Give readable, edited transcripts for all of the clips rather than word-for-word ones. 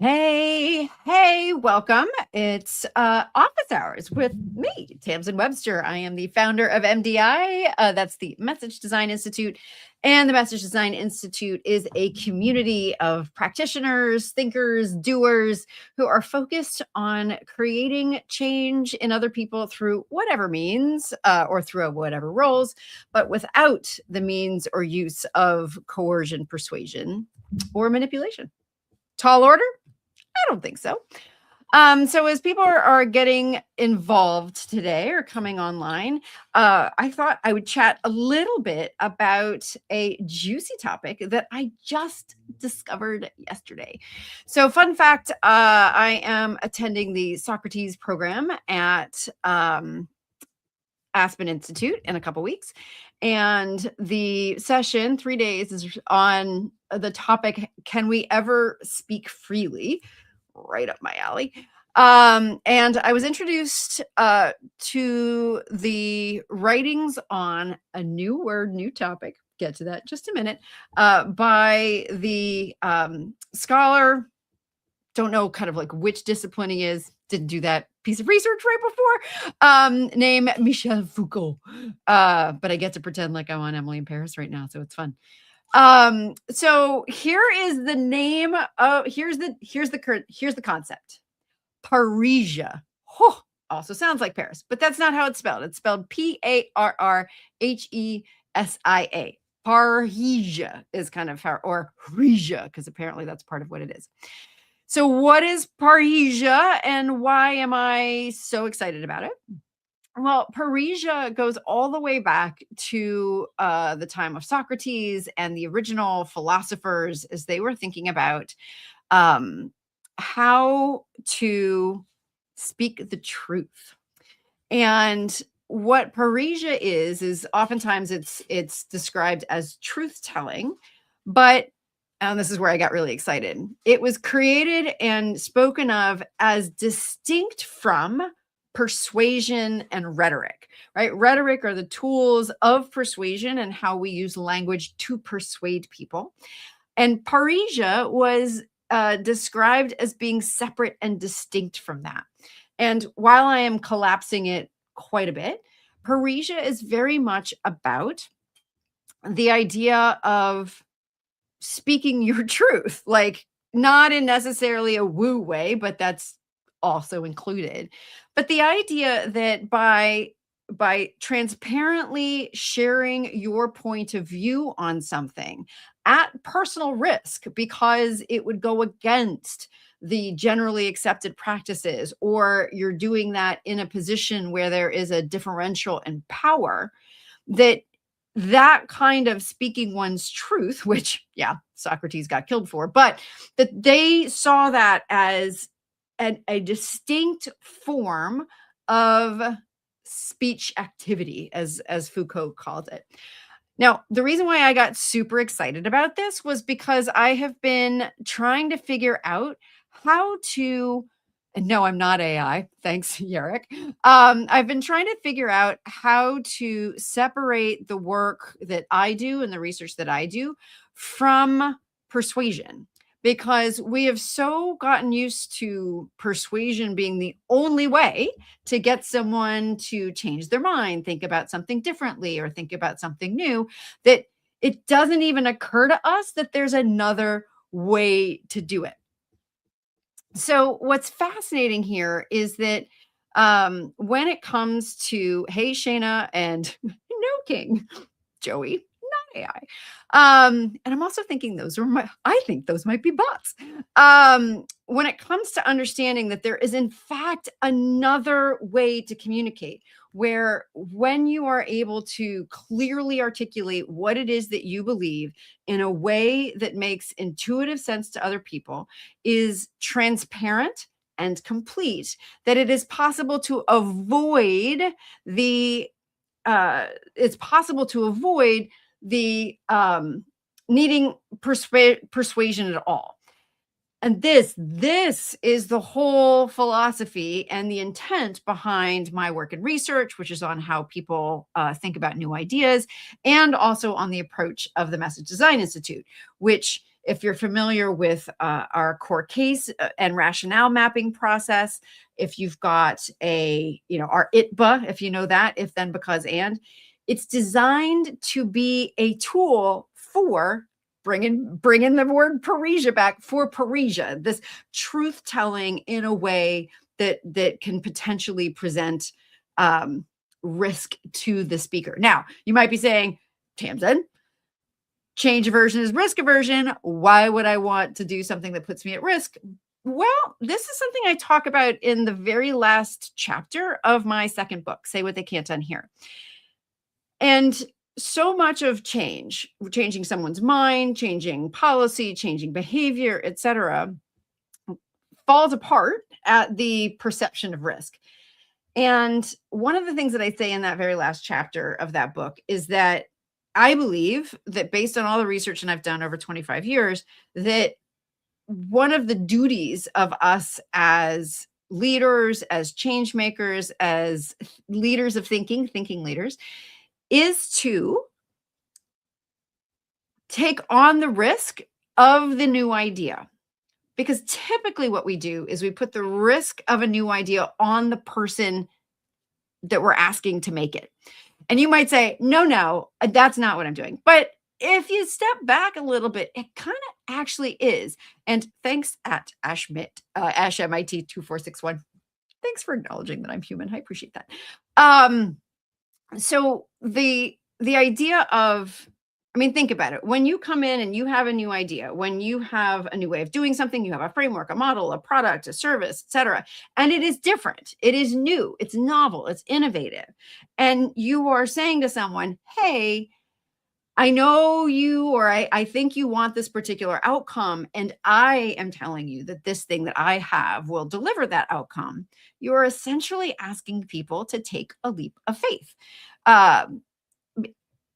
Hey, welcome. It's office hours with me, Tamsen Webster. I am the founder of MDI. That's the Message Design Institute. And the Message Design Institute is a community of practitioners, thinkers, doers who are focused on creating change in other people through whatever means or through whatever roles, but without the means or use of coercion, persuasion, or manipulation. Tall order? I don't think so. So as people are getting involved today or coming online, I thought I would chat a little bit about a juicy topic that I just discovered yesterday. So fun fact, I am attending the Socrates program at Aspen Institute in a couple weeks. And the session, 3 days, is on the topic, can we ever speak freely? Right up my alley. And I was introduced to the writings on a new word, new topic, get to that in just a minute, by the scholar, don't know kind of like which discipline he is, didn't do that piece of research right before, named Michel Foucault. But I get to pretend like I'm on Emily in Paris right now, so it's fun. So here is the name of here's the concept. Parrhesia. Oh, also sounds like Paris, but that's not how it's spelled. It's spelled Parrhesia. Parrhesia is kind of how, or Rhesia, because apparently that's part of what it is. So what is Parrhesia and why am I so excited about it? Well, Parrhesia goes all the way back to the time of Socrates and the original philosophers as they were thinking about how to speak the truth. And what Parrhesia is oftentimes it's described as truth telling, but and this is where I got really excited. It was created and spoken of as distinct from persuasion and rhetoric, right? Rhetoric are the tools of persuasion and how we use language to persuade people. And Parrhesia was described as being separate and distinct from that. And while I am collapsing it quite a bit, Parrhesia is very much about the idea of speaking your truth, like not in necessarily a woo way, but that's also included. But the idea that by transparently sharing your point of view on something at personal risk because it would go against the generally accepted practices, or you're doing that in a position where there is a differential in power, that kind of speaking one's truth, which, yeah, Socrates got killed for, but that they saw that as a distinct form of speech activity, as Foucault called it. Now, the reason why I got super excited about this was because I have been trying to figure out how to, and no, I'm not AI. Thanks, Yarek. I've been trying to figure out how to separate the work that I do and the research that I do from persuasion, because we have so gotten used to persuasion being the only way to get someone to change their mind, think about something differently, or think about something new, that it doesn't even occur to us that there's another way to do it. So what's fascinating here is that when it comes to, hey, Shayna and no King, Joey, not AI. And I'm also thinking I think those might be bots. When it comes to understanding that there is in fact another way to communicate, where when you are able to clearly articulate what it is that you believe in a way that makes intuitive sense to other people, is transparent and complete, that it is possible to avoid the needing persuasion at all. And this is the whole philosophy and the intent behind my work and research, which is on how people think about new ideas, and also on the approach of the Message Design Institute, which If you're familiar with our core case and rationale mapping process, if you've got our ITBA, if you know that, if then because and, it's designed to be a tool for bringing the word Parisia back, for Parisia, this truth telling in a way that can potentially present risk to the speaker. Now, you might be saying, Tamsen, change aversion is risk aversion. Why would I want to do something that puts me at risk? Well, this is something I talk about in the very last chapter of my second book, Say What They Can't Unhear. And so much of changing someone's mind, changing policy, changing behavior, etc., falls apart at the perception of risk. And one of the things that I say in that very last chapter of that book is that I believe that, based on all the research and I've done over 25 years, that one of the duties of us as leaders, as change makers, as leaders of thinking leaders, is to take on the risk of the new idea. Because typically what we do is we put the risk of a new idea on the person that we're asking to make it. And you might say, no, that's not what I'm doing. But if you step back a little bit, it kind of actually is. And thanks at Ash MIT 2461. Thanks for acknowledging that I'm human. I appreciate that. So the idea of, think about it. When you come in and you have a new idea, when you have a new way of doing something, you have a framework, a model, a product, a service, etc., and it is different, it is new, it's novel, it's innovative, and you are saying to someone, hey, I know you, or I think you want this particular outcome, and I am telling you that this thing that I have will deliver that outcome. You're essentially asking people to take a leap of faith.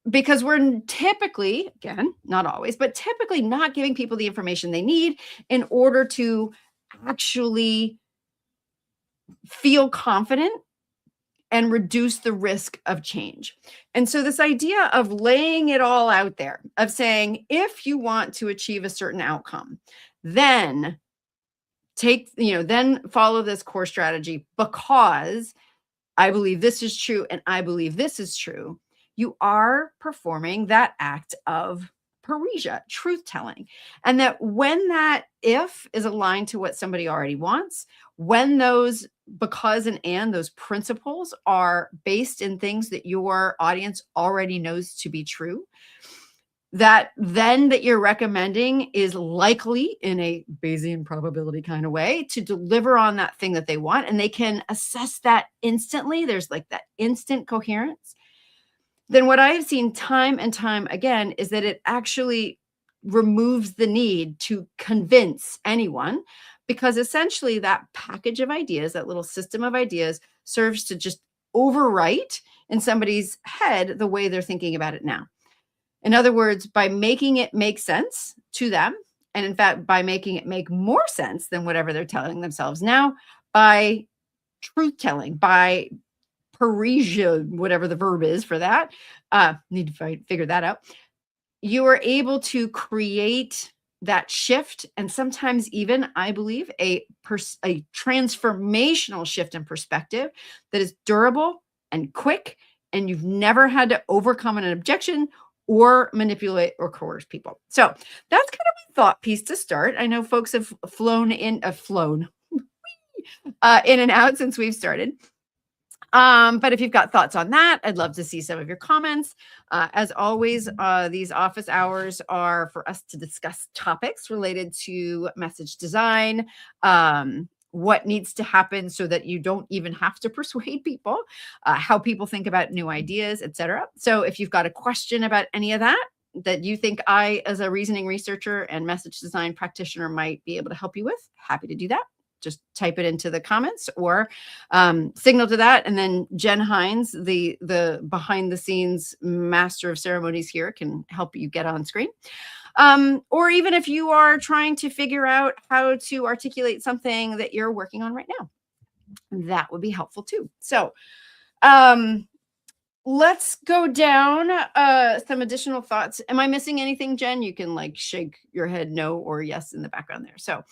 Because we're typically, again, not always, but typically not giving people the information they need in order to actually feel confident and reduce the risk of change. And so this idea of laying it all out there, of saying, if you want to achieve a certain outcome, then then follow this core strategy, because I believe this is true and I believe this is true. You are performing that act of Parisia, truth telling. And that when that if is aligned to what somebody already wants, when those because and those principles are based in things that your audience already knows to be true, that then that you're recommending is likely, in a Bayesian probability kind of way, to deliver on that thing that they want, and they can assess that instantly. There's like that instant coherence. Then what I've seen time and time again is that it actually removes the need to convince anyone, because essentially that package of ideas, that little system of ideas, serves to just overwrite in somebody's head the way they're thinking about it now. In other words, by making it make sense to them, and in fact, by making it make more sense than whatever they're telling themselves now, by truth telling, by Parisia, whatever the verb is for that, need to figure that out. You are able to create that shift, and sometimes even, I believe, a transformational shift in perspective that is durable and quick, and you've never had to overcome an objection or manipulate or coerce people. So that's kind of a thought piece to start. I know folks have flown in and out since we've started. But if you've got thoughts on that, I'd love to see some of your comments. As always, these office hours are for us to discuss topics related to message design, what needs to happen so that you don't even have to persuade people, how people think about new ideas, etc. So if you've got a question about any of that you think I, as a reasoning researcher and message design practitioner, might be able to help you with, happy to do that. Just type it into the comments or signal to that. And then Jen Hines, the behind the scenes master of ceremonies here, can help you get on screen. Or even if you are trying to figure out how to articulate something that you're working on right now, that would be helpful too. So let's go down some additional thoughts. Am I missing anything, Jen? You can like shake your head no or yes in the background there. So,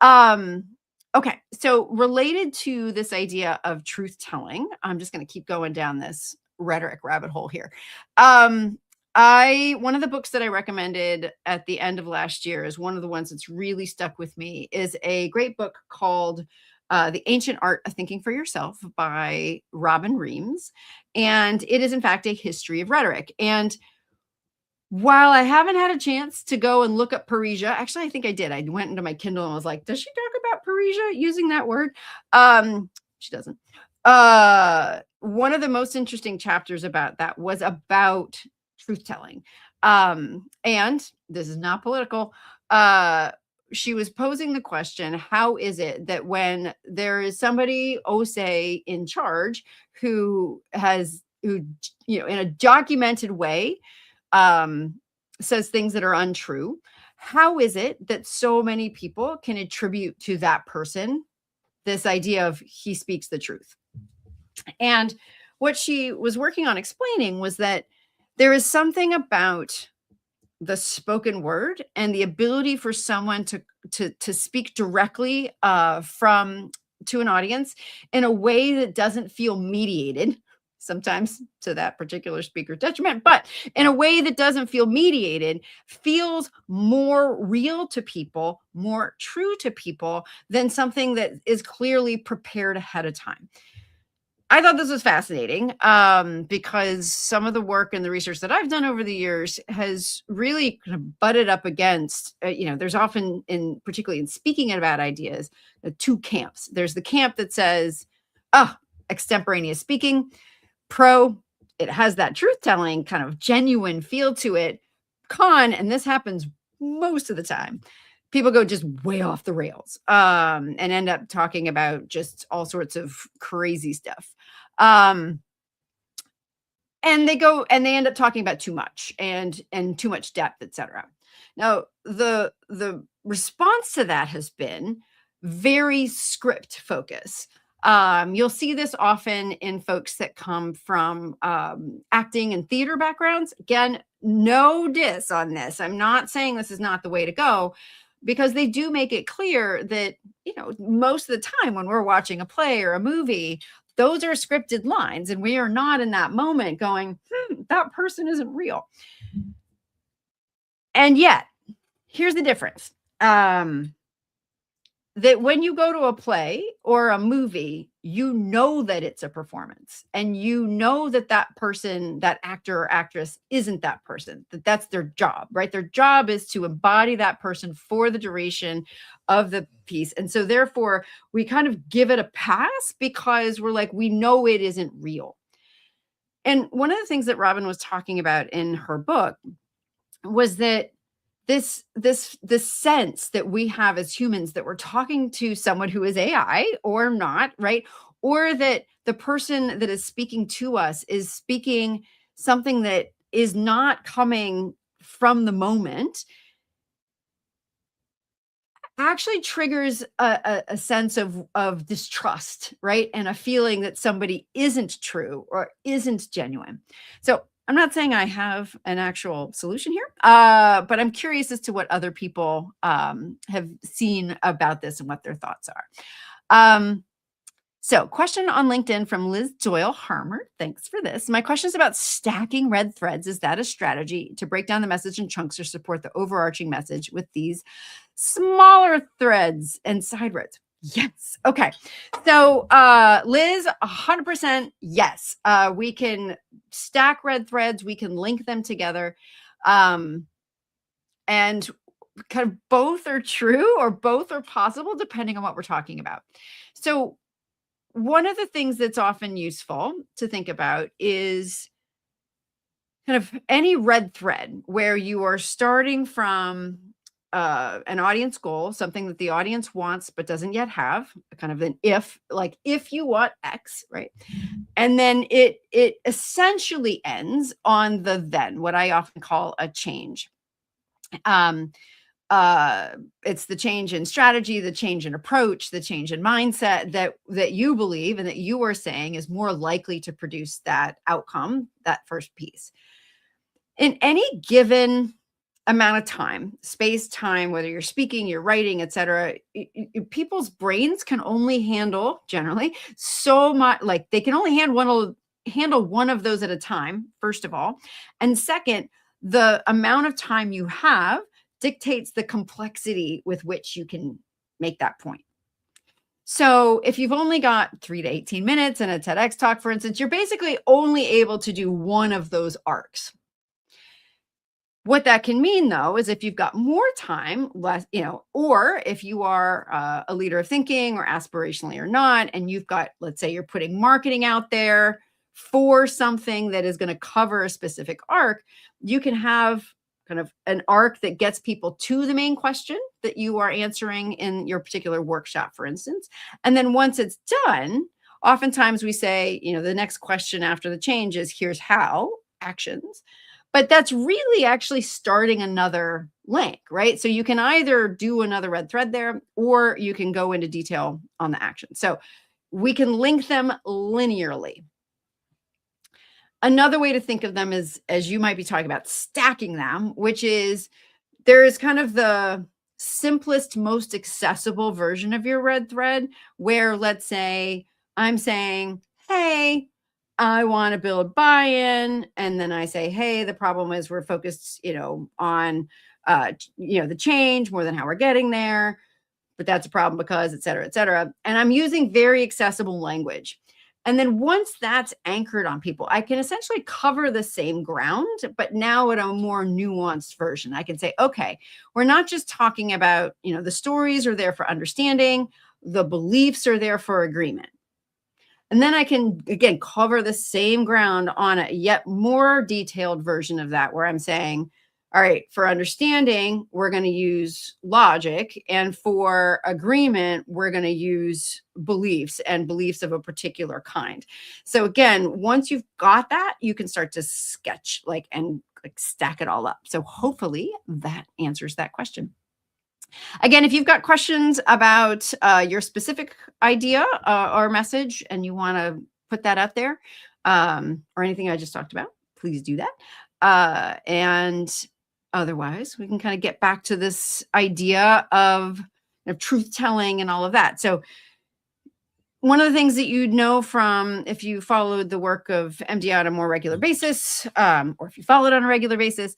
um, okay. So, related to this idea of truth telling, I'm just going to keep going down this rhetoric rabbit hole here. Um, one of the books that I recommended at the end of last year is one of the ones that's really stuck with me is a great book called The Ancient Art of Thinking for Yourself by Robin Reams. And it is, in fact, a history of rhetoric. And while I haven't had a chance to go and look up Parisia, actually, I think I did. I went into my Kindle and was like, does she talk about Parisia using that word? She doesn't. One of the most interesting chapters about that was about truth telling. And this is not political. She was posing the question, how is it that when there is somebody, oh, say, in charge who in a documented way, um, says things that are untrue, how is it that so many people can attribute to that person this idea of he speaks the truth? And what she was working on explaining was that there is something about the spoken word and the ability for someone to speak directly from to an audience in a way that doesn't feel mediated, sometimes to that particular speaker's detriment, but in a way that doesn't feel mediated, feels more real to people, more true to people than something that is clearly prepared ahead of time. I thought this was fascinating because some of the work and the research that I've done over the years has really kind of butted up against, there's often, particularly in speaking about ideas, two camps. There's the camp that says, oh, extemporaneous speaking, pro, it has that truth telling kind of genuine feel to it. Con, and this happens most of the time, people go just way off the rails and end up talking about just all sorts of crazy stuff. Um, and they end up talking about too much and too much depth, etc. Now, the response to that has been very script focus. You'll see this often in folks that come from acting and theater backgrounds. Again, no diss on this. I'm not saying this is not the way to go, because they do make it clear that, most of the time when we're watching a play or a movie, those are scripted lines, and we are not in that moment going, that person isn't real. And yet, here's the difference. That when you go to a play or a movie, you know that it's a performance, and you know that that person, that actor or actress, isn't that person, that that's their job, right? Their job is to embody that person for the duration of the piece. And so therefore, we kind of give it a pass because we're like, we know it isn't real. And one of the things that Robin was talking about in her book was that this sense that we have as humans that we're talking to someone who is AI or not, right? Or that the person that is speaking to us is speaking something that is not coming from the moment, actually triggers a sense of distrust, right? And a feeling that somebody isn't true or isn't genuine. So I'm not saying I have an actual solution here, but I'm curious as to what other people have seen about this and what their thoughts are. So, question on LinkedIn from Liz Doyle Harmer. Thanks for this. My question is about stacking red threads. Is that a strategy to break down the message in chunks or support the overarching message with these smaller threads and side threads? Yes. Okay. So, Liz, 100% yes. We can stack red threads, we can link them together. And kind of both are true or both are possible depending on what we're talking about. So, one of the things that's often useful to think about is kind of any red thread where you are starting from an audience goal, something that the audience wants but doesn't yet have, kind of an if, like if you want X, right? And then it essentially ends on the then, what I often call a change. uh it's the change in strategy, the change in approach, the change in mindset that you believe and that you are saying is more likely to produce that outcome, that first piece. In any given amount of time, space, time, whether you're speaking, you're writing, etc., people's brains can only handle generally so much, like they can only handle one of those at a time, first of all. And second, the amount of time you have dictates the complexity with which you can make that point. So if you've only got 3 to 18 minutes in a TEDx talk, for instance, you're basically only able to do one of those arcs. What that can mean, though, is if you've got more time, less, or if you are a leader of thinking or aspirationally or not, and you've got, let's say you're putting marketing out there for something that is going to cover a specific arc, you can have kind of an arc that gets people to the main question that you are answering in your particular workshop, for instance. And then once it's done, oftentimes we say, the next question after the change is here's how, actions. But that's really actually starting another link, right? So you can either do another red thread there, or you can go into detail on the action. So we can link them linearly. Another way to think of them is, as you might be talking about, stacking them, which is there is kind of the simplest, most accessible version of your red thread, where let's say I'm saying, hey, I want to build buy-in. And then I say, hey, the problem is we're focused, on, the change more than how we're getting there. But that's a problem because, et cetera, et cetera. And I'm using very accessible language. And then once that's anchored on people, I can essentially cover the same ground, but now in a more nuanced version. I can say, okay, we're not just talking about, the stories are there for understanding, the beliefs are there for agreement. And then I can, again, cover the same ground on a yet more detailed version of that, where I'm saying, all right, for understanding, we're going to use logic. And for agreement, we're going to use beliefs, and beliefs of a particular kind. So again, once you've got that, you can start to sketch and stack it all up. So hopefully that answers that question. Again, if you've got questions about your specific idea or message and you want to put that out there, or anything I just talked about, please do that. And otherwise, we can kind of get back to this idea of truth telling and all of that. So one of the things that you'd know from if you followed the work of MD on a more regular basis, or if you followed on a regular basis,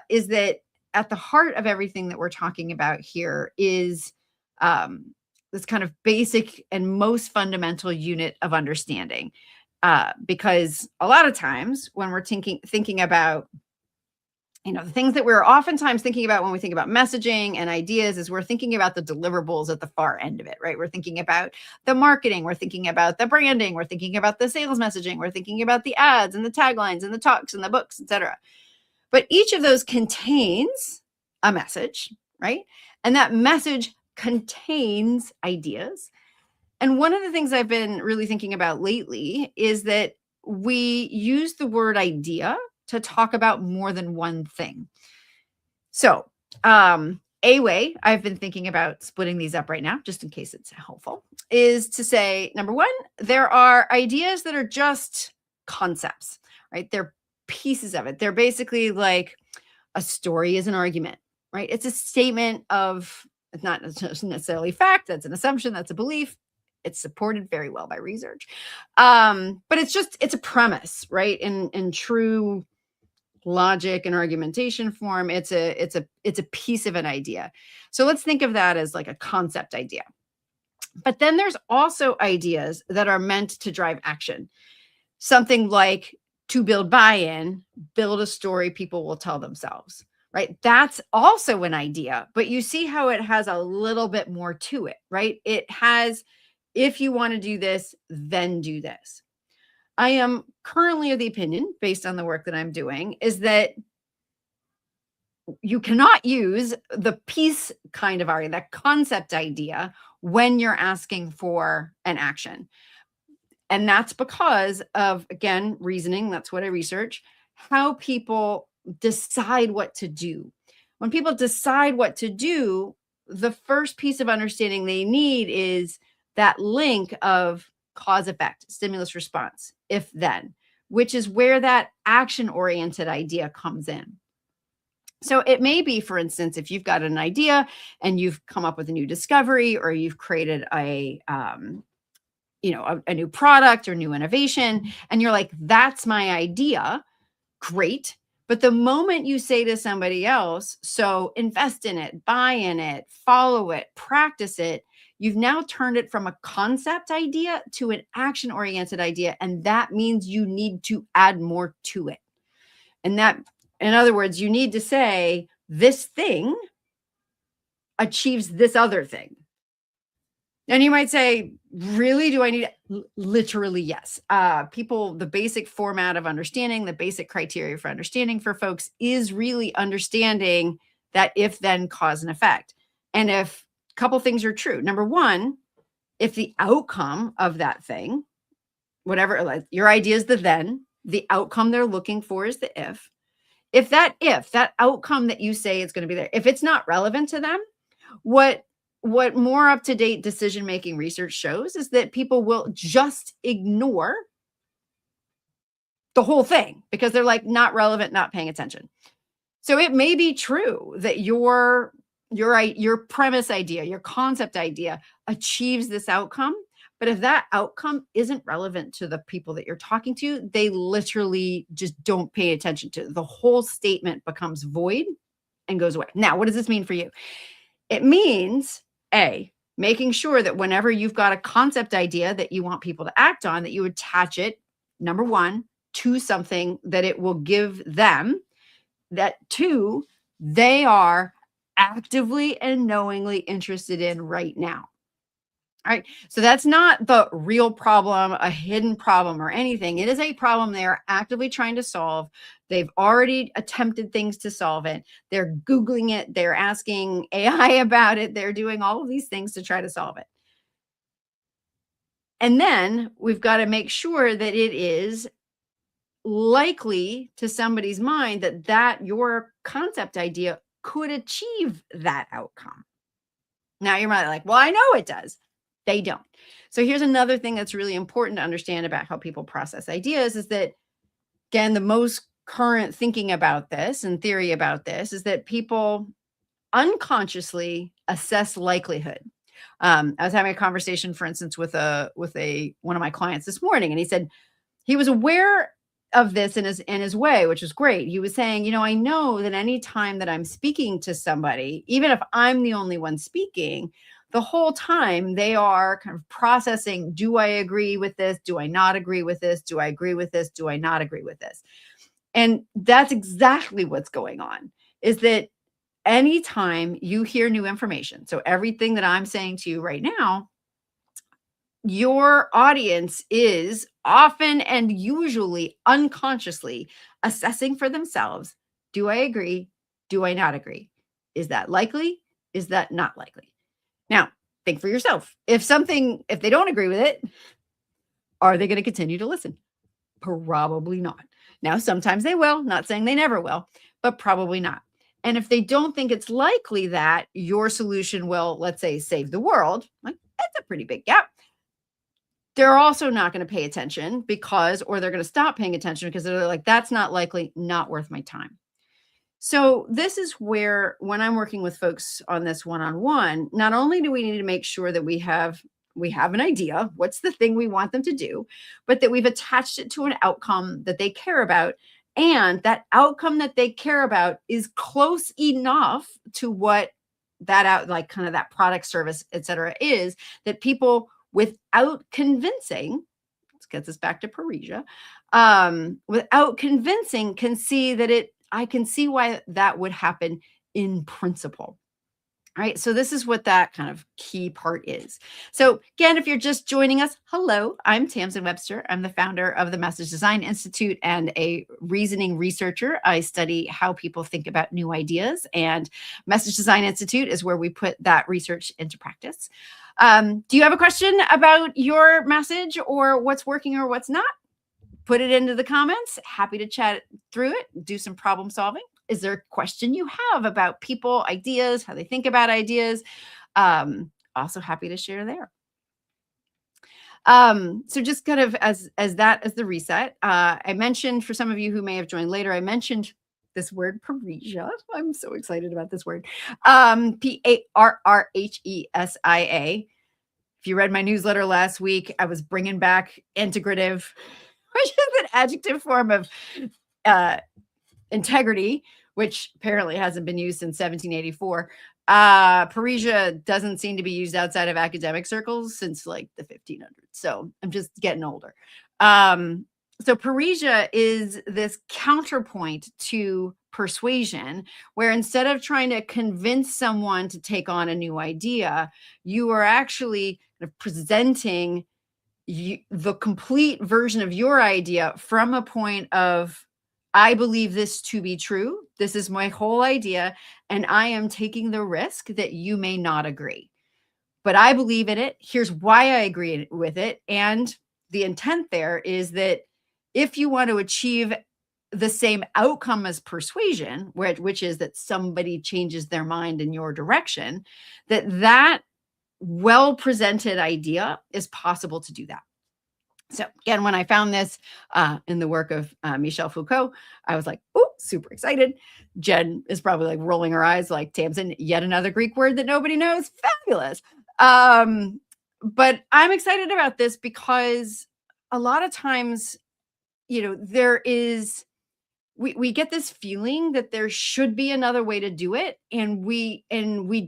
is that at the heart of everything that we're talking about here is this kind of basic and most fundamental unit of understanding. Because a lot of times when we're thinking about the things that we're oftentimes thinking about when we think about messaging and ideas is we're thinking about the deliverables at the far end of it, right? We're thinking about the marketing, we're thinking about the branding, we're thinking about the sales messaging, we're thinking about the ads and the taglines and the talks and the books, etc. But each of those contains a message, right? And that message contains ideas. And one of the things I've been really thinking about lately is that we use the word idea to talk about more than one thing. So, a way I've been thinking about splitting these up right now, just in case it's helpful, is to say, number one, there are ideas that are just concepts, right? They're pieces of it. They're basically like a story is an argument, right? It's a statement of, it's not necessarily fact, that's an assumption, that's a belief. It's supported very well by research. But it's a premise, right? In true logic and argumentation form, it's a piece of an idea. So let's think of that as like a concept idea. But then there's also ideas that are meant to drive action. Something like to build buy-in, build a story people will tell themselves, right? That's also an idea, but you see how it has a little bit more to it, right? It has, if you want to do this, then do this. I am currently of the opinion, based on the work that I'm doing, is that you cannot use the piece kind of argument, that concept idea, when you're asking for an action. And that's because of, again, reasoning. That's what I research, how people decide what to do. when people decide what to do, the first piece of understanding they need is that link of cause effect, stimulus response, if then, which is where that action oriented idea comes in. So it may be, for instance, if you've got an idea and you've come up with a new discovery, or you've created a new product or new innovation, and you're like, that's my idea. Great. But the moment you say to somebody else, so invest in it, buy in it, follow it, practice it, you've now turned it from a concept idea to an action oriented idea. And that means you need to add more to it. And that, in other words, you need to say, this thing achieves this other thing. And you might say, really, do I need it? Literally, yes. The basic format of understanding, the basic criteria for understanding for folks is really understanding that if, then, cause and effect. And if a couple things are true. Number one, if the outcome of that thing, whatever, like your idea is the then, the outcome they're looking for is the if. If that outcome that you say is going to be there, if it's not relevant to them, what more up-to-date decision-making research shows is that people will just ignore the whole thing because they're like, not relevant, not paying attention. So it may be true that your premise idea, your concept idea achieves this outcome, but if that outcome isn't relevant to the people that you're talking to, they literally just don't pay attention to it. The whole statement becomes void and goes away. Now, what does this mean for you? It means, A, making sure that whenever you've got a concept idea that you want people to act on, that you attach it, number one, to something that it will give them, that two, they are actively and knowingly interested in right now. All right. So that's not the real problem, a hidden problem or anything. It is a problem they are actively trying to solve. They've already attempted things to solve it. They're Googling it. They're asking AI about it. They're doing all of these things to try to solve it. And then we've got to make sure that it is likely to somebody's mind that your concept idea could achieve that outcome. Now you're like, well, I know it does. They don't. So here's another thing that's really important to understand about how people process ideas is that, again, the most current thinking about this and theory about this is that people unconsciously assess likelihood. I was having a conversation, for instance, with one of my clients this morning, and he said he was aware of this in his way, which was great. He was saying, I know that any time that I'm speaking to somebody, even if I'm the only one speaking, the whole time they are kind of processing, do I agree with this? Do I not agree with this? Do I agree with this? Do I not agree with this? And that's exactly what's going on, is that anytime you hear new information, so everything that I'm saying to you right now, your audience is often and usually unconsciously assessing for themselves, do I agree? Do I not agree? Is that likely? Is that not likely? Now, think for yourself. If they don't agree with it, are they going to continue to listen? Probably not. Now, sometimes they will, not saying they never will, but probably not. And if they don't think it's likely that your solution will, let's say, save the world, like that's a pretty big gap, they're also not going to pay attention or they're going to stop paying attention because they're like, that's not likely, not worth my time. So this is where, when I'm working with folks on this one-on-one, not only do we need to make sure that we have an idea, what's the thing we want them to do, but that we've attached it to an outcome that they care about. And that outcome that they care about is close enough to what that kind of that product, service, et cetera, is, that people, without convincing, let's get this back to Parisia, without convincing, can see that I can see why that would happen in principle. All right. So this is what that kind of key part is. So again, if you're just joining us, hello, I'm Tamsen Webster. I'm the founder of the Message Design Institute and a reasoning researcher. I study how people think about new ideas, and Message Design Institute is where we put that research into practice. Do you have a question about your message or what's working or what's not? Put it into the comments. Happy to chat through it, do some problem solving. Is there a question you have about people, ideas, how they think about ideas? Also happy to share there. So just kind of as the reset, I mentioned for some of you who may have joined later, I mentioned this word parrhesia. I'm so excited about this word. Parrhesia. If you read my newsletter last week, I was bringing back integrative, which is an adjective form of uh, integrity, which apparently hasn't been used since 1784. Parrhesia doesn't seem to be used outside of academic circles since like the 1500s. So I'm just getting older. So parrhesia is this counterpoint to persuasion, where instead of trying to convince someone to take on a new idea, you are actually kind of presenting the complete version of your idea from a point of, I believe this to be true. This is my whole idea, and I am taking the risk that you may not agree. But I believe in it. Here's why I agree with it. And the intent there is that if you want to achieve the same outcome as persuasion, which is that somebody changes their mind in your direction, that well presented idea is possible to do that. So again, when I found this in the work of Michel Foucault, I was like, oh, super excited. Jen is probably like rolling her eyes like, Tamsen, yet another Greek word that nobody knows. Fabulous. But I'm excited about this because a lot of times, there is, we get this feeling that there should be another way to do it. And we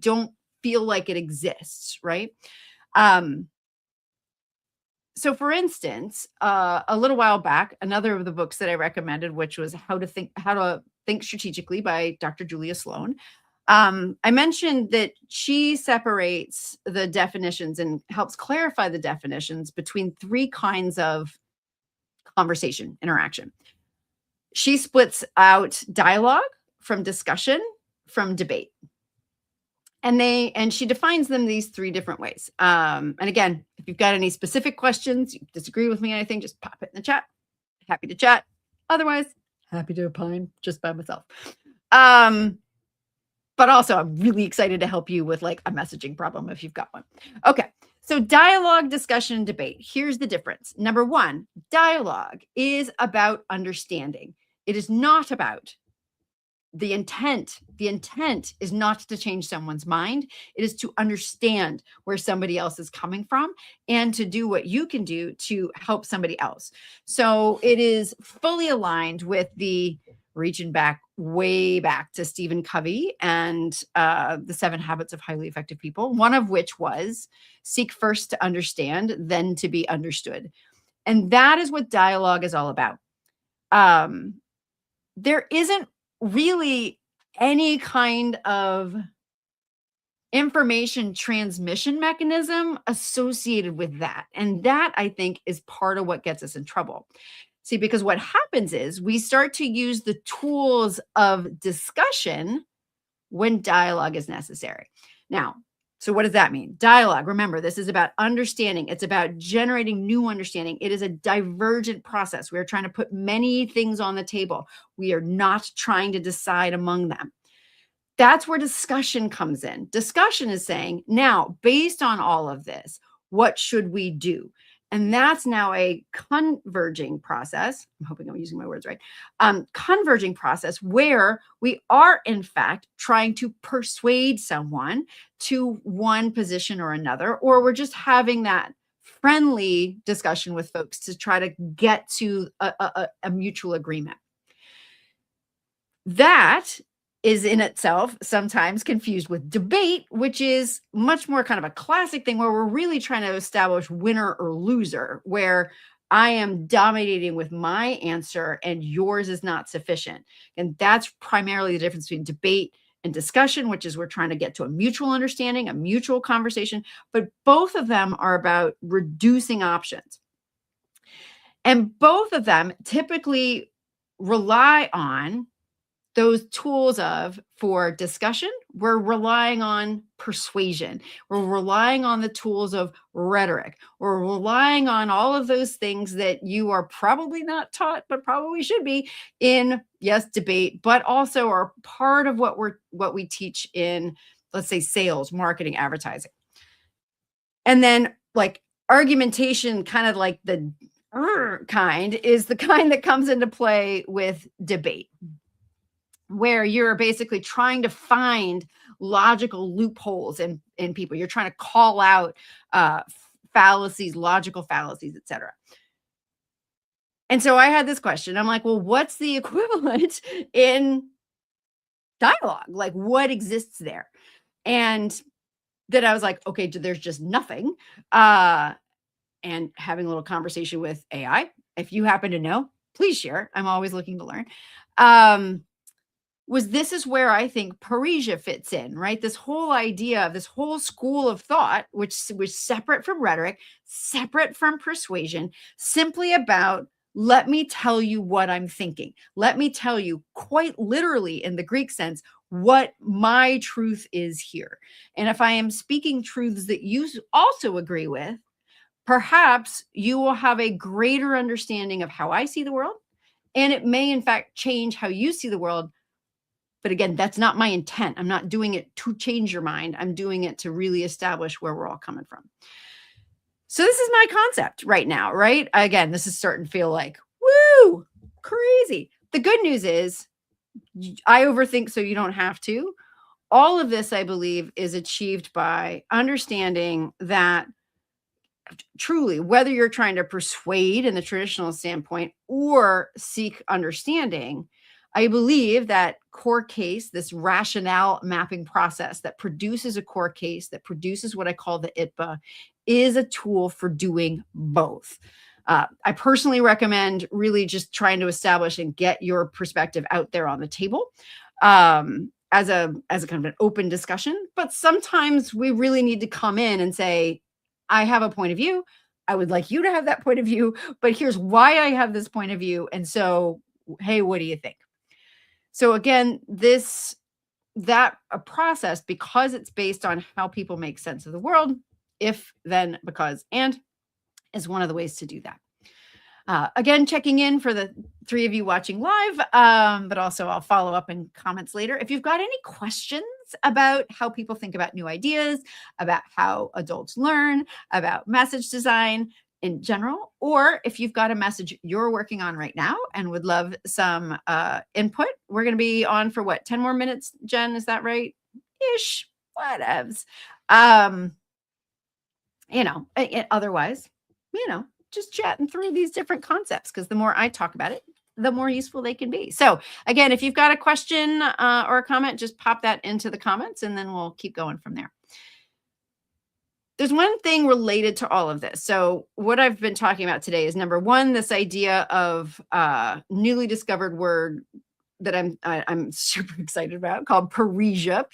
don't feel like it exists, right? So for instance, a little while back, another of the books that I recommended, which was How to Think Strategically by Dr. Julia Sloan. I mentioned that she separates the definitions and helps clarify the definitions between three kinds of conversation interaction. She splits out dialogue from discussion from debate. And she defines them these three different ways. And again, if you've got any specific questions, you disagree with me, anything, just pop it in the chat. Happy to chat. Otherwise, happy to opine just by myself. But also, I'm really excited to help you with like a messaging problem if you've got one. Okay, so dialogue, discussion, debate. Here's the difference. Number one, dialogue is about understanding. It is not about the intent. The intent is not to change someone's mind. It is to understand where somebody else is coming from and to do what you can do to help somebody else. So it is fully aligned with the reaching back way back to Stephen Covey and the 7 Habits of Highly Effective People, one of which was seek first to understand, then to be understood. And that is what dialogue is all about. There isn't really any kind of information transmission mechanism associated with that. And that, I think, is part of what gets us in trouble. See, because what happens is we start to use the tools of discussion when dialogue is necessary. Now, so what does that mean? Dialogue, remember, this is about understanding. It's about generating new understanding. It is a divergent process. We are trying to put many things on the table. We are not trying to decide among them. That's where discussion comes in. Discussion is saying, now, based on all of this, what should we do? And that's now a converging process. I'm hoping I'm using my words right. Converging process where we are, in fact, trying to persuade someone to one position or another, or we're just having that friendly discussion with folks to try to get to a mutual agreement. That is in itself sometimes confused with debate, which is much more kind of a classic thing where we're really trying to establish winner or loser, where I am dominating with my answer and yours is not sufficient. And that's primarily the difference between debate and discussion, which is we're trying to get to a mutual understanding, a mutual conversation, but both of them are about reducing options. And both of them typically rely on those tools of for discussion, we're relying on persuasion. We're relying on the tools of rhetoric. We're relying on all of those things that you are probably not taught, but probably should be in, yes, debate, but also are part of what we teach in, let's say, sales, marketing, advertising. And then like argumentation, kind of like the kind, is the kind that comes into play with debate, where you're basically trying to find logical loopholes in people. You're trying to call out fallacies, logical fallacies, etc. And so I had this question. I'm like, well, what's the equivalent in dialogue? Like, what exists there? And then I was like, okay, there's just nothing. And having a little conversation with AI. If you happen to know, please share. I'm always looking to learn. This is where I think Parisia fits in, right? This whole idea of this whole school of thought, which was separate from rhetoric, separate from persuasion, simply about, let me tell you what I'm thinking. Let me tell you, quite literally in the Greek sense, what my truth is here. And if I am speaking truths that you also agree with, perhaps you will have a greater understanding of how I see the world. And it may, in fact, change how you see the world. But again, that's not my intent. I'm not doing it to change your mind. I'm doing it to really establish where we're all coming from. So this is my concept right now, right? Again, this is starting to feel like, woo, crazy. The good news is I overthink so you don't have to. All of this, I believe, is achieved by understanding that truly, whether you're trying to persuade in the traditional standpoint or seek understanding, I believe that core case, this rationale mapping process that produces a core case, that produces what I call the ITBA, is a tool for doing both. I personally recommend really just trying to establish and get your perspective out there on the table, as a kind of an open discussion. But sometimes we really need to come in and say, I have a point of view. I would like you to have that point of view, but here's why I have this point of view. And so, hey, what do you think? So again, that a process, because it's based on how people make sense of the world, if, then, because, and, is one of the ways to do that. Again, checking in for the 3 of you watching live, but also I'll follow up in comments later. If you've got any questions about how people think about new ideas, about how adults learn, about message design in general, or if you've got a message you're working on right now and would love some input, we're going to be on for what, 10 more minutes, Jen? Is that right? Ish, whatevs. Otherwise, just chatting through these different concepts, because the more I talk about it, the more useful they can be. So again, if you've got a question or a comment, just pop that into the comments and then we'll keep going from there. There's one thing related to all of this. So what I've been talking about today is, number one, this idea of newly discovered word that I'm super excited about, called Parisia,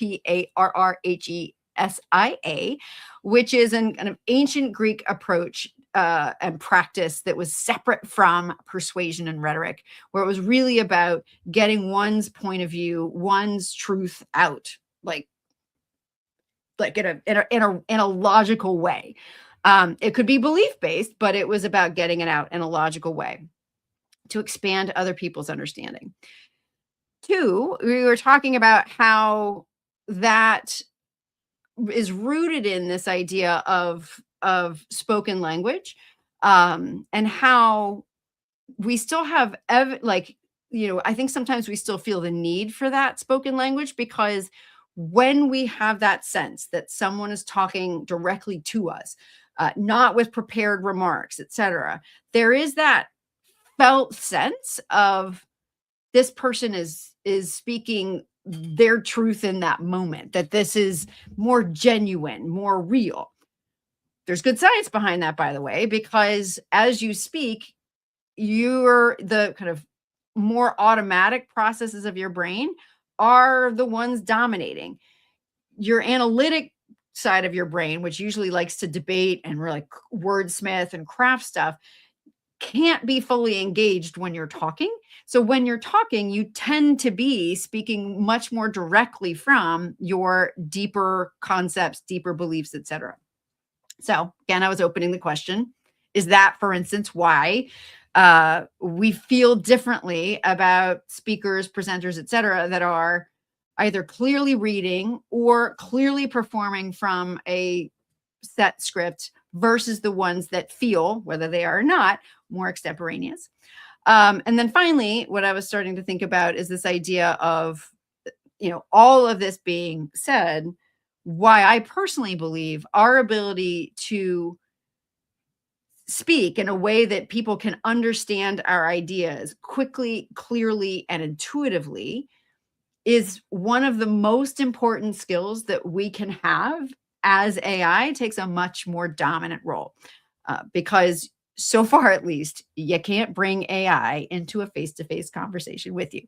Parrrhesia, which is an kind of ancient Greek approach and practice that was separate from persuasion and rhetoric, where it was really about getting one's point of view, one's truth out, like in a logical way. It could be belief based, but it was about getting it out in a logical way to expand other people's understanding. 2, we were talking about how that is rooted in this idea of spoken language, and how we still have I think sometimes we still feel the need for that spoken language, because when we have that sense that someone is talking directly to us, not with prepared remarks, etc., there is that felt sense of this person is speaking their truth in that moment, that this is more genuine, more real. There's good science behind that, by the way, because as you speak, the kind of more automatic processes of your brain are the ones dominating. Your analytic side of your brain, which usually likes to debate and really wordsmith and craft stuff, can't be fully engaged when you're talking. So when you're talking, you tend to be speaking much more directly from your deeper concepts, deeper beliefs, etc. So again, I was opening the question. Is that, for instance, why we feel differently about speakers, presenters, etc., that are either clearly reading or clearly performing from a set script versus the ones that feel, whether they are or not, more extemporaneous? And then finally, what I was starting to think about is this idea of, all of this being said, why I personally believe our ability to speak in a way that people can understand our ideas quickly, clearly, and intuitively is one of the most important skills that we can have as AI takes a much more dominant role. Because so far, at least, you can't bring AI into a face to face conversation with you.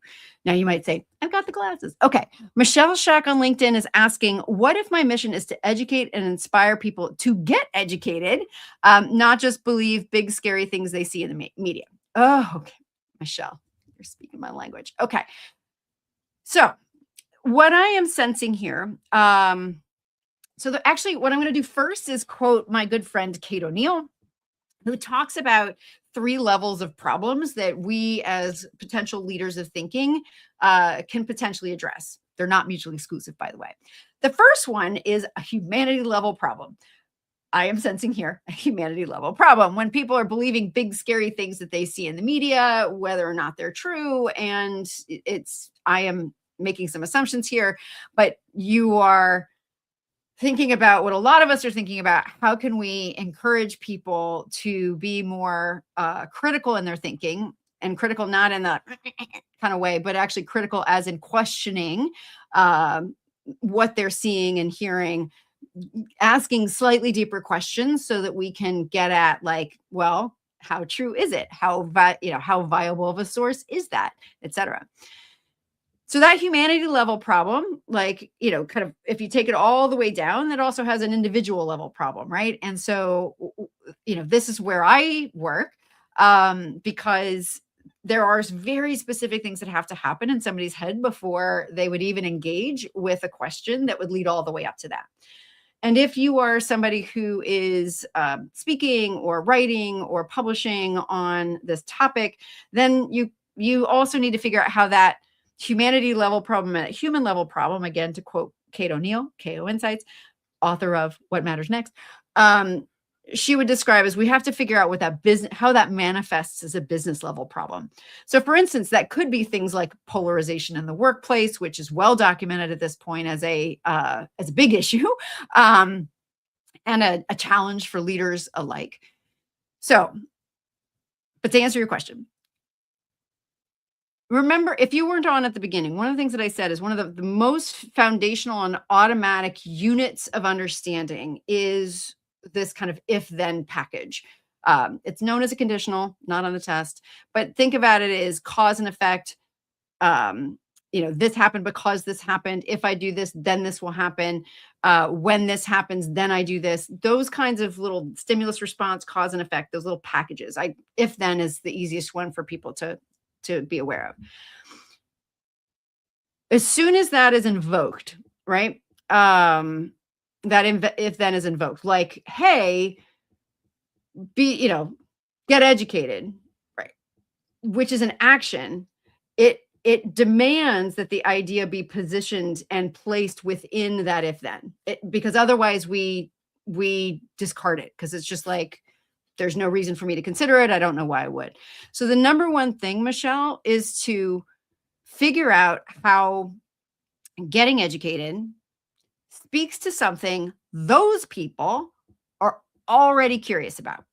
Now, you might say, I've got the glasses. Okay. Michelle Shack on LinkedIn is asking, what if my mission is to educate and inspire people to get educated, not just believe big, scary things they see in the media? Oh, okay. Michelle, you're speaking my language. Okay. So, what I am sensing here, actually, what I'm going to do first is quote my good friend Kate O'Neill, who talks about three levels of problems that we as potential leaders of thinking can potentially address. They're not mutually exclusive, by the way. The first one is a humanity level problem. I am sensing here a humanity level problem when people are believing big, scary things that they see in the media, whether or not they're true. And I am making some assumptions here, but you are thinking about what a lot of us are thinking about. How can we encourage people to be more critical in their thinking, and critical not in the kind of way, but actually critical as in questioning what they're seeing and hearing, asking slightly deeper questions so that we can get at, like, well, how true is it? How viable of a source is that, etc. So that humanity level problem, like, kind of, if you take it all the way down, that also has an individual level problem, right? And so, this is where I work, because there are very specific things that have to happen in somebody's head before they would even engage with a question that would lead all the way up to that. And if you are somebody who is speaking or writing or publishing on this topic, then you also need to figure out how that humanity level problem and human level problem, again, to quote Kate O'Neill, KO Insights, author of What Matters Next, she would describe as we have to figure out how that manifests as a business level problem. So for instance, that could be things like polarization in the workplace, which is well documented at this point as a big issue, and a challenge for leaders alike. So, but to answer your question, remember, if you weren't on at the beginning, one of the things that I said is one of the most foundational and automatic units of understanding is this kind of if-then package. It's known as a conditional, not on the test, but think about it as cause and effect. This happened because this happened. If I do this, then this will happen. When this happens, then I do this. Those kinds of little stimulus response, cause and effect, those little packages. If-then is the easiest one for people to be aware of. As soon as that is invoked, right? If then is invoked, like, hey, get educated, right? Which is an action. It demands that the idea be positioned and placed within that if then, because otherwise we discard it, because it's just like, there's no reason for me to consider it. I don't know why I would. So the number one thing, Michelle, is to figure out how getting educated speaks to something those people are already curious about.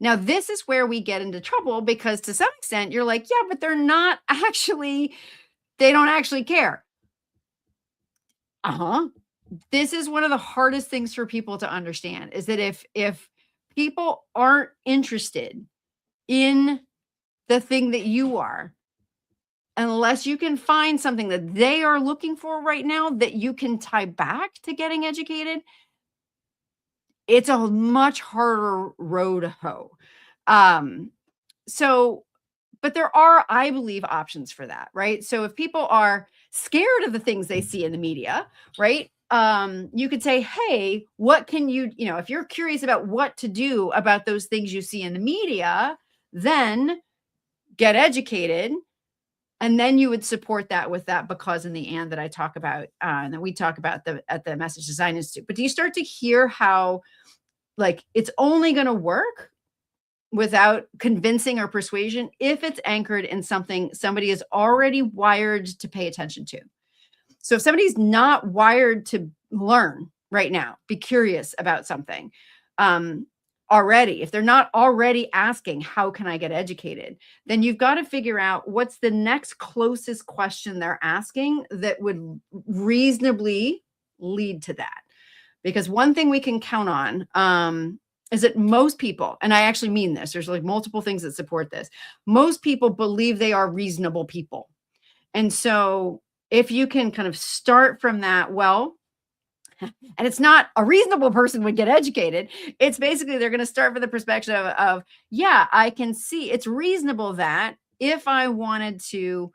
Now, this is where we get into trouble, because to some extent you're like, yeah, but they don't actually care. This is one of the hardest things for people to understand, is that if people aren't interested in the thing that you are, unless you can find something that they are looking for right now that you can tie back to getting educated, it's a much harder row to hoe. So, but there are, I believe, options for that, right? So if people are scared of the things they see in the media, right? You could say, hey, what can if you're curious about what to do about those things you see in the media, then get educated. And then you would support that with that because in the and that I talk about, and that we talk about at the Message Design Institute. But do you start to hear how, like, it's only going to work without convincing or persuasion if it's anchored in something somebody is already wired to pay attention to? So if somebody's not wired to learn right now, be curious about something, already, if they're not already asking, how can I get educated? Then you've got to figure out what's the next closest question they're asking that would reasonably lead to that. Because one thing we can count on, is that most people, and I actually mean this, there's like multiple things that support this. Most people believe they are reasonable people. And so if you can kind of start from that, well, and it's not a reasonable person would get educated. It's basically they're going to start from the perspective of, yeah, I can see it's reasonable that if I wanted to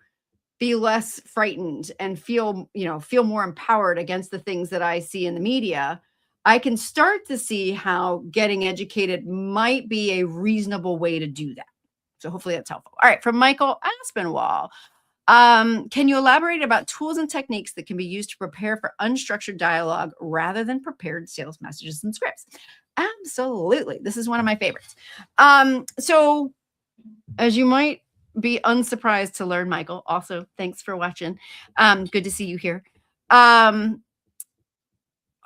be less frightened and feel more empowered against the things that I see in the media, I can start to see how getting educated might be a reasonable way to do that. So hopefully that's helpful. All right, from Michael Aspinwall. Can you elaborate about tools and techniques that can be used to prepare for unstructured dialogue rather than prepared sales messages and scripts? Absolutely. This is one of my favorites. So as you might be unsurprised to learn, Michael, also, thanks for watching. Good to see you here.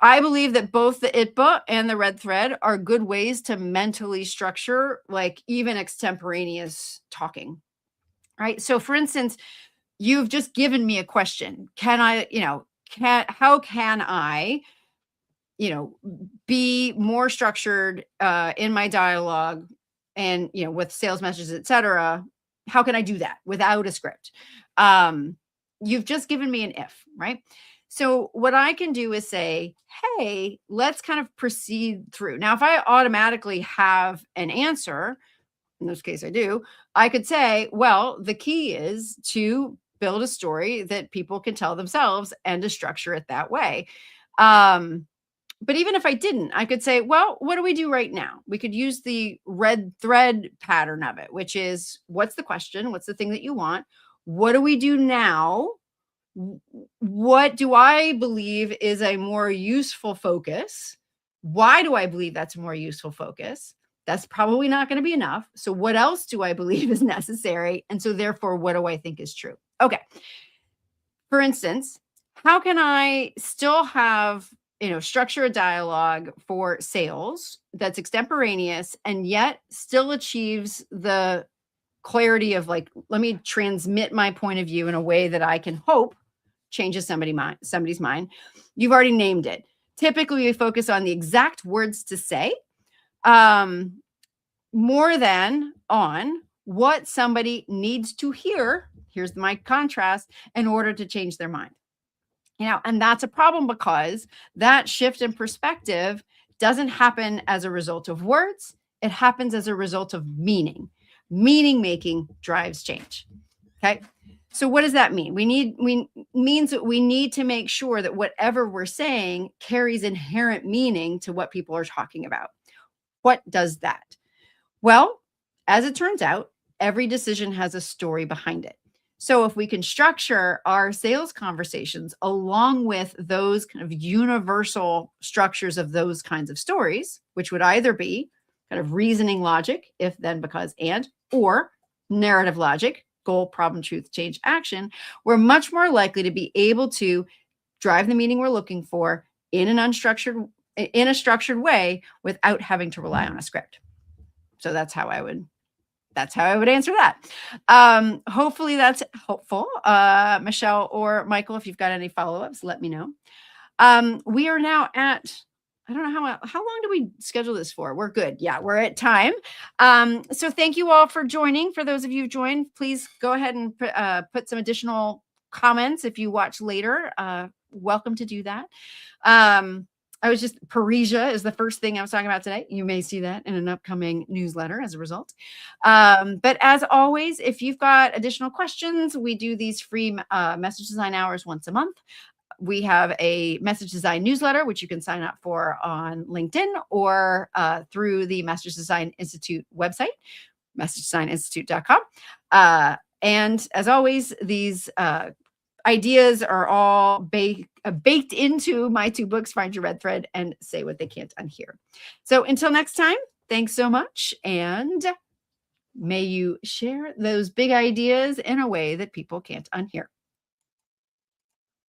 I believe that both the ITBA and the red thread are good ways to mentally structure, like, even extemporaneous talking, right? So for instance, you've just given me a question. How can I, be more structured in my dialogue and, with sales messages, et cetera? How can I do that without a script? You've just given me an if, right? So what I can do is say, hey, let's kind of proceed through. Now, if I automatically have an answer, in this case I do, I could say, well, the key is to build a story that people can tell themselves and to structure it that way. But even if I didn't, I could say, well, what do we do right now? We could use the red thread pattern of it, which is, what's the question? What's the thing that you want? What do we do now? What do I believe is a more useful focus? Why do I believe that's a more useful focus? That's probably not going to be enough. So what else do I believe is necessary? And so therefore, what do I think is true? Okay. For instance, how can I still have, structure a dialogue for sales that's extemporaneous and yet still achieves the clarity of, like, let me transmit my point of view in a way that I can hope changes somebody's mind. You've already named it. Typically, we focus on the exact words to say, more than on what somebody needs to hear. Here's my contrast, in order to change their mind. And that's a problem, because that shift in perspective doesn't happen as a result of words. It happens as a result of meaning. Meaning making drives change. Okay. So what does that mean? Means that we need to make sure that whatever we're saying carries inherent meaning to what people are talking about. What does that? Well, as it turns out, every decision has a story behind it. So if we can structure our sales conversations along with those kind of universal structures of those kinds of stories, which would either be kind of reasoning logic, if, then, because, and, or narrative logic, goal, problem, truth, change, action, we're much more likely to be able to drive the meaning we're looking for in a structured way without having to rely on a script. So that's how I would answer that. Hopefully that's helpful. Michelle or Michael, if you've got any follow-ups, let me know. We are now at, I don't know how long do we schedule this for? We're good. Yeah, we're at time. So thank you all for joining. For those of you who joined, please go ahead and put some additional comments if you watch later. Welcome to do that. I was just Parisia is the first thing I was talking about today. You may see that in an upcoming newsletter as a result. But as always, if you've got additional questions, we do these free message design hours once a month. We have a message design newsletter, which you can sign up for on LinkedIn or through the Message Design Institute website, messagedesigninstitute.com. And as always, these ideas are all baked into my two books, Find Your Red Thread and Say What They Can't Unhear. So until next time, thanks so much. And may you share those big ideas in a way that people can't unhear.